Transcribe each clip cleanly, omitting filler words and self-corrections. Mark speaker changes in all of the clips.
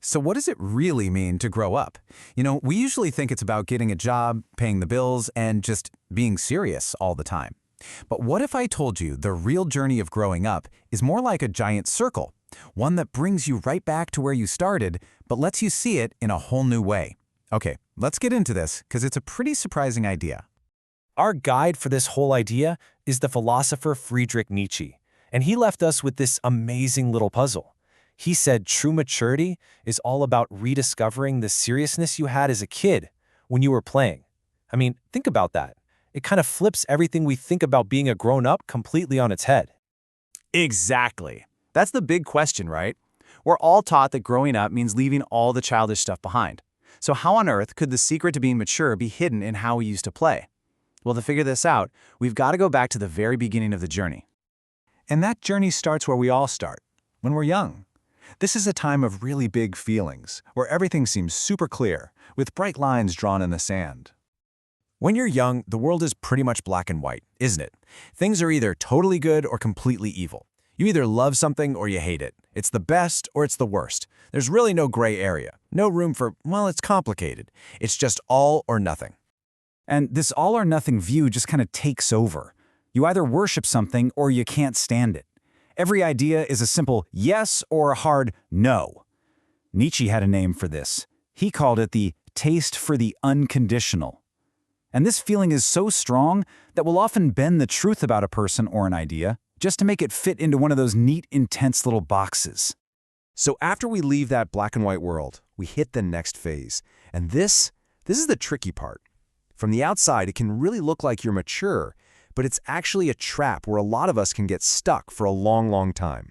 Speaker 1: So what does it really mean to grow up? We usually think it's about getting a job, paying the bills, and just being serious all the time. But what if I told you the real journey of growing up is more like a giant circle, one that brings you right back to where you started, but lets you see it in a whole new way? Okay, let's get into this because it's a pretty surprising idea.
Speaker 2: Our guide for this whole idea is the philosopher Friedrich Nietzsche, and he left us with this amazing little puzzle. He said true maturity is all about rediscovering the seriousness you had as a kid when you were playing. I mean, think about that. It kind of flips everything we think about being a grown-up completely on its head.
Speaker 3: Exactly. That's the big question, right? We're all taught that growing up means leaving all the childish stuff behind. So how on earth could the secret to being mature be hidden in how we used to play? Well, to figure this out, we've got to go back to the very beginning of the journey.
Speaker 1: And that journey starts where we all start, when we're young. This is a time of really big feelings, where everything seems super clear, with bright lines drawn in the sand.
Speaker 2: When you're young, the world is pretty much black and white, isn't it? Things are either totally good or completely evil. You either love something or you hate it. It's the best or it's the worst. There's really no gray area, no room for, well, it's complicated. It's just all or nothing.
Speaker 1: And this all or nothing view just kind of takes over. You either worship something or you can't stand it. Every idea is a simple yes or a hard no. Nietzsche had a name for this. He called it the taste for the unconditional. And this feeling is so strong that we'll often bend the truth about a person or an idea just to make it fit into one of those neat, intense little boxes.
Speaker 4: So after we leave that black and white world, we hit the next phase. And this is the tricky part. From the outside, it can really look like you're mature, but it's actually a trap where a lot of us can get stuck for a long, long time.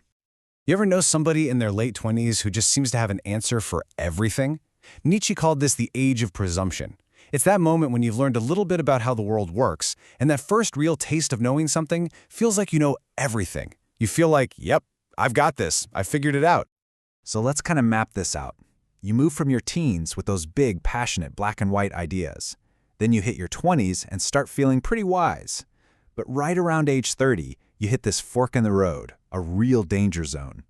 Speaker 1: You ever know somebody in their late 20s who just seems to have an answer for everything? Nietzsche called this the age of presumption. It's that moment when you've learned a little bit about how the world works, and that first real taste of knowing something feels like you know everything. You feel like, yep, I've got this, I figured it out. So let's kind of map this out. You move from your teens with those big, passionate black and white ideas. Then you hit your 20s and start feeling pretty wise. But right around age 30, you hit this fork in the road, a real danger zone.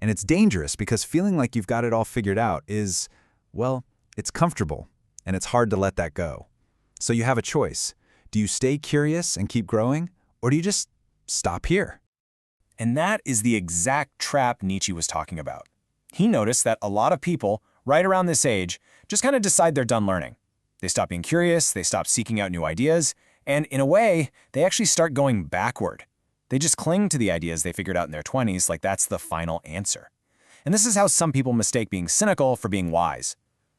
Speaker 1: And it's dangerous because feeling like you've got it all figured out is, well, it's comfortable, and it's hard to let that go. So you have a choice. Do you stay curious and keep growing, or do you just stop here?
Speaker 2: And that is the exact trap Nietzsche was talking about. He noticed that a lot of people, right around this age, just kind of decide they're done learning. They stop being curious, they stop seeking out new ideas, and in a way, they actually start going backward. They just cling to the ideas they figured out in their 20s like that's the final answer. And this is how some people mistake being cynical for being wise.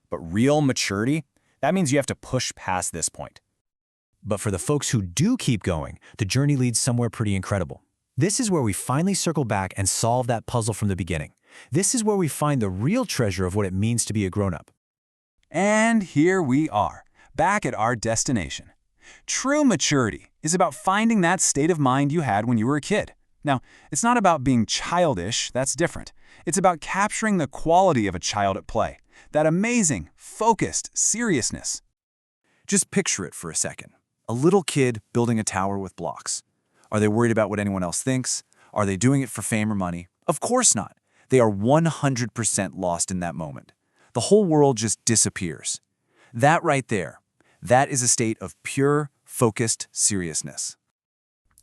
Speaker 2: But real maturity, that means you have to push past this point.
Speaker 1: But for the folks who do keep going, the journey leads somewhere pretty incredible. This is where we finally circle back and solve that puzzle from the beginning. This is where we find the real treasure of what it means to be a grown-up.
Speaker 3: And here we are, back at our destination. True maturity is about finding that state of mind you had when you were a kid. Now, it's not about being childish, that's different. It's about capturing the quality of a child at play, that amazing, focused seriousness. Just picture it for a second. A little kid building a tower with blocks. Are they worried about what anyone else thinks? Are they doing it for fame or money? Of course not. They are 100% lost in that moment. The whole world just disappears. That right there, that is a state of pure, focused seriousness.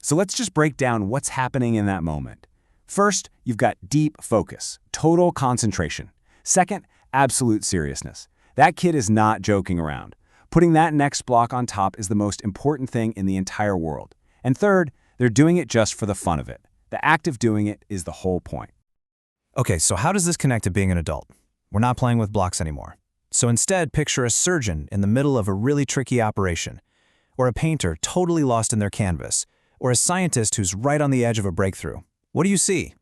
Speaker 3: So let's just break down what's happening in that moment. First, you've got deep focus, total concentration. Second, absolute seriousness. That kid is not joking around. Putting that next block on top is the most important thing in the entire world. And third, they're doing it just for the fun of it. The act of doing it is the whole point.
Speaker 1: Okay, so how does this connect to being an adult? We're not playing with blocks anymore. So instead, picture a surgeon in the middle of a really tricky operation, or a painter totally lost in their canvas, or a scientist who's right on the edge of a breakthrough. What do you see?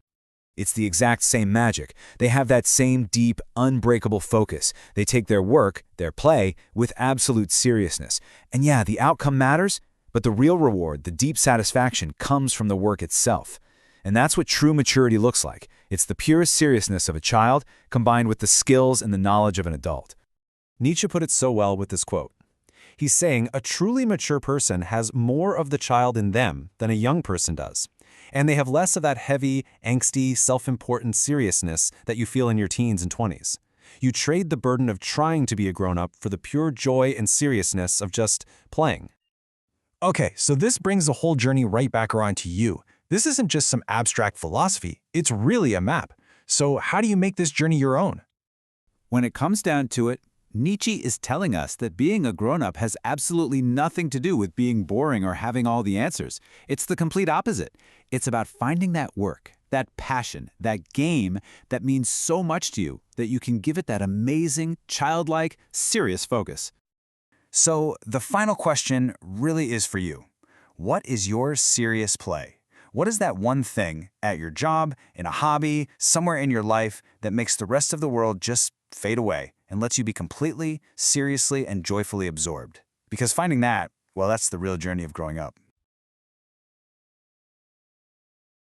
Speaker 4: It's the exact same magic. They have that same deep, unbreakable focus. They take their work, their play, with absolute seriousness. And yeah, the outcome matters, but the real reward, the deep satisfaction, comes from the work itself. And that's what true maturity looks like. It's the pure seriousness of a child combined with the skills and the knowledge of an adult.
Speaker 1: Nietzsche put it so well with this quote. He's saying a truly mature person has more of the child in them than a young person does. And they have less of that heavy, angsty, self-important seriousness that you feel in your teens and 20s. You trade the burden of trying to be a grown-up for the pure joy and seriousness of just playing. Okay, so this brings the whole journey right back around to you. This isn't just some abstract philosophy, it's really a map. So how do you make this journey your own?
Speaker 4: When it comes down to it, Nietzsche is telling us that being a grown-up has absolutely nothing to do with being boring or having all the answers. It's the complete opposite. It's about finding that work, that passion, that game that means so much to you that you can give it that amazing, childlike, serious focus.
Speaker 2: So the final question really is for you. What is your serious play? What is that one thing at your job, in a hobby, somewhere in your life that makes the rest of the world just fade away and lets you be completely, seriously, and joyfully absorbed? Because finding that, well, that's the real journey of growing up.